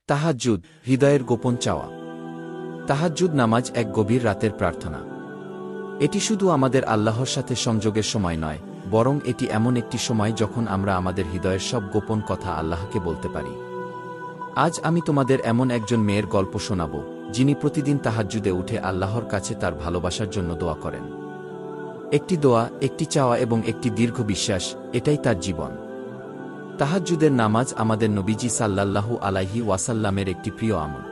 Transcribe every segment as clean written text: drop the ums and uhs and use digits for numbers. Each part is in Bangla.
তাহাজ্জুদ, হৃদয়ের গোপন চাওয়া। তাহাজ্জুদ নামাজ এক গভীর রাতের প্রার্থনা। এটি শুধু আমাদের আল্লাহর সাথে সংযোগের সময় নয়, বরং এটি এমন একটি সময় যখন আমরা আমাদের হৃদয়ের সব গোপন কথা আল্লাহকে বলতে পারি। আজ আমি তোমাদের এমন একজন মেয়ের গল্প শোনাব, যিনি প্রতিদিন তাহাজ্জুদে উঠে আল্লাহর কাছে তার ভালোবাসার জন্য দোয়া করেন। একটি দোয়া, একটি চাওয়া এবং একটি দীর্ঘ বিশ্বাস, এটাই তার জীবন। তাহাজ্জুদের নামাজ আমাদের নবীজি সাল্লাল্লাহু আলাইহি ওয়াসাল্লামের একটি প্রিয় আমল।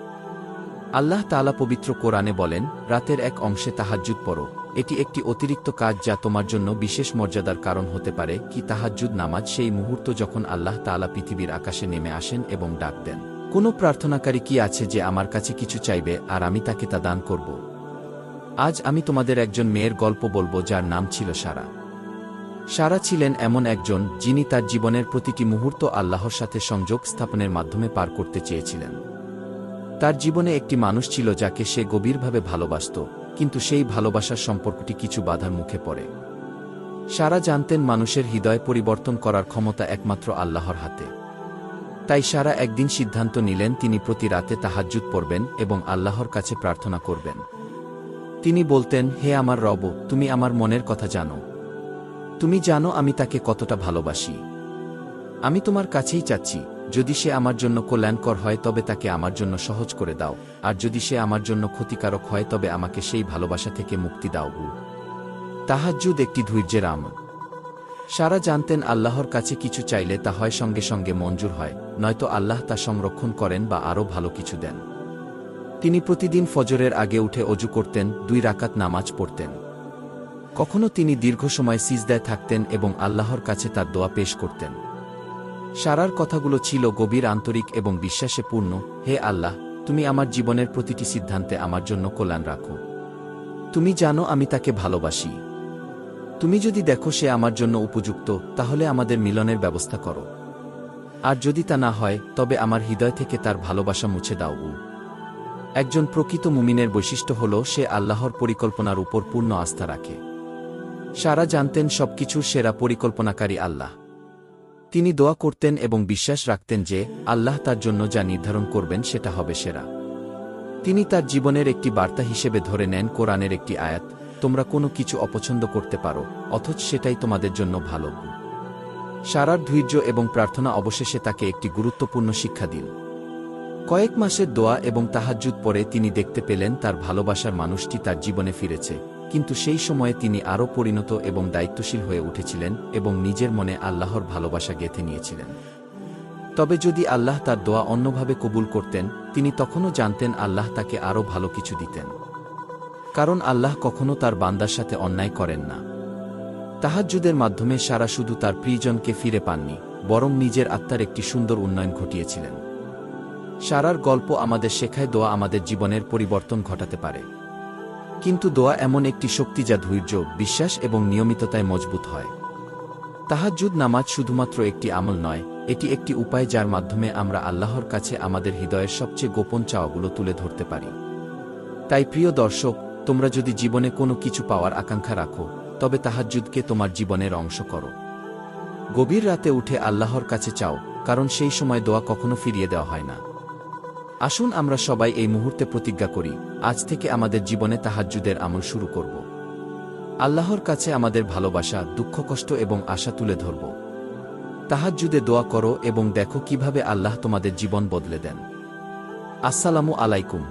আল্লাহ তাআলা পবিত্র কোরআনে বলেন, রাতের এক অংশে তাহাজ্জুদ পড়ো। এটি একটি অতিরিক্ত কাজ যা তোমার জন্য বিশেষ মর্যাদার কারণ হতে পারে। কি তাহাজ্জুদ নামাজ সেই মুহূর্ত যখন আল্লাহ তাআলা পৃথিবীর আকাশে নেমে আসেন এবং ডাক দেন, কোনো প্রার্থনাকারী কি আছে যে আমার কাছে কিছু চাইবে আর আমি তাকে তা দান করব। আজ আমি তোমাদের একজন মেয়ের গল্প বলবো যার নাম ছিল সারা। সারা ছিলেন এমন একজন যিনি তার জীবনের প্রতিটি মুহূর্ত আল্লাহর সাথে সংযোগ স্থাপনের মাধ্যমে পার করতে চেয়েছিলেন। তার জীবনে একটি মানুষ ছিল যাকে সে গভীরভাবে ভালোবাসত, কিন্তু সেই ভালোবাসার সম্পর্কটি কিছু বাধার মুখে পড়ে। সারা জানতেন মানুষের হৃদয় পরিবর্তন করার ক্ষমতা একমাত্র আল্লাহর হাতে। তাই সারা একদিন সিদ্ধান্ত নিলেন তিনি প্রতি রাতে তাহাজ্জুদ পড়বেন এবং আল্লাহর কাছে প্রার্থনা করবেন। তিনি বলতেন, হে আমার রব, তুমি আমার মনের কথা জানো। তুমি জানো আমি তাকে কতটা ভালোবাসি। আমি তোমার কাছেই চাচ্ছি, যদি সে আমার জন্য কল্যাণকর হয় তবে তাকে আমার জন্য সহজ করে দাও, আর যদি সে আমার জন্য ক্ষতিকারক হয় তবে আমাকে সেই ভালোবাসা থেকে মুক্তি দাও। তাহাজ্জুদ একটি ধৈর্যের আমল। সারা জানতেন আল্লাহর কাছে কিছু চাইলে তা হয় সঙ্গে সঙ্গে মঞ্জুর হয়, নয়তো আল্লাহ তা সংরক্ষণ করেন বা আরও ভালো কিছু দেন। তিনি প্রতিদিন ফজরের আগে উঠে অজু করতেন, 2 রাকাত নামাজ পড়তেন। কখনো তিনি দীর্ঘ সময় সিজদায় থাকতেন এবং আল্লাহর কাছে তার দোয়া পেশ করতেন। সারার কথাগুলো ছিল গভীর, আন্তরিক এবং বিশ্বাসে পূর্ণ। হে আল্লাহ, তুমি আমার জীবনের প্রতিটি সিদ্ধান্তে আমার জন্য কল্যাণ রাখো। তুমি জানো আমি তাকে ভালোবাসি। তুমি যদি দেখো সে আমার জন্য উপযুক্ত, তাহলে আমাদের মিলনের ব্যবস্থা করো। আর যদি তা না হয়, তবে আমার হৃদয় থেকে তার ভালোবাসা মুছে দাও। একজন প্রকৃত মুমিনের বৈশিষ্ট্য হল সে আল্লাহর পরিকল্পনার উপর পূর্ণ আস্থা রাখে। সারা জানতেন সবকিছুর সেরা পরিকল্পনাকারী আল্লাহ। তিনি দোয়া করতেন এবং বিশ্বাস রাখতেন যে আল্লাহ তার জন্য যা নির্ধারণ করবেন সেটা হবে সেরা। তিনি তার জীবনের একটি বার্তা হিসেবে ধরে নেন কোরআনের একটি আয়াত, তোমরা কোনো কিছু অপছন্দ করতে পারো, অথচ সেটাই তোমাদের জন্য ভালো। সারার ধৈর্য এবং প্রার্থনা অবশেষে তাকে একটি গুরুত্বপূর্ণ শিক্ষা দিল। কয়েক মাসের দোয়া এবং তাহাজ্জুদ পরে তিনি দেখতে পেলেন তার ভালোবাসার মানুষটি তার জীবনে ফিরেছে, কিন্তু সেই সময়ে তিনি আরও পরিণত এবং দায়িত্বশীল হয়ে উঠেছিলেন এবং নিজের মনে আল্লাহর ভালোবাসা গেঁথে নিয়েছিলেন। তবে যদি আল্লাহ তার দোয়া অন্যভাবে কবুল করতেন, তিনি তখনও জানতেন আল্লাহ তাকে আরও ভালো কিছু দিতেন। কারণ আল্লাহ কখনও তার বান্দার সাথে অন্যায় করেন না। তাহাজ্জুদের মাধ্যমে সারা শুধু তার প্রিয়জনকে ফিরে পাননি, বরং নিজের আত্মার একটি সুন্দর উন্নয়ন ঘটিয়েছিলেন। সারার গল্প আমাদের শেখায় দোয়া আমাদের জীবনের পরিবর্তন ঘটাতে পারে। কিন্তু দোয়া এমন একটি শক্তি যা ধৈর্য, বিশ্বাস এবং নিয়মিততায় মজবুত হয়। তাহাজ্জুদ নামাজ শুধুমাত্র একটি আমল নয়, এটি একটি উপায় যার মাধ্যমে আমরা আল্লাহর কাছে আমাদের হৃদয়ের সবচেয়ে গোপন চাওয়াগুলো তুলে ধরতে পারি। তাই প্রিয় দর্শক, তোমরা যদি জীবনে কোনো কিছু পাওয়ার আকাঙ্ক্ষা রাখো, তবে তাহাজ্জুদকে তোমার জীবনের অংশ করো। গভীর রাতে উঠে আল্লাহর কাছে চাও, কারণ সেই সময় দোয়া কখনো ফিরিয়ে দেওয়া হয় না। আসুন আমরা সবাই এই মুহূর্তে প্রতিজ্ঞা করি, আজ থেকে আমাদের জীবনে তাহাজ্জুদের আমল শুরু করব। আল্লাহর কাছে আমাদের ভালোবাসা, দুঃখ, কষ্ট এবং আশা তুলে ধরব। তাহাজ্জুদে দোয়া করো এবং দেখো কিভাবে আল্লাহ তোমাদের জীবন বদলে দেন। আসসালামু আলাইকুম।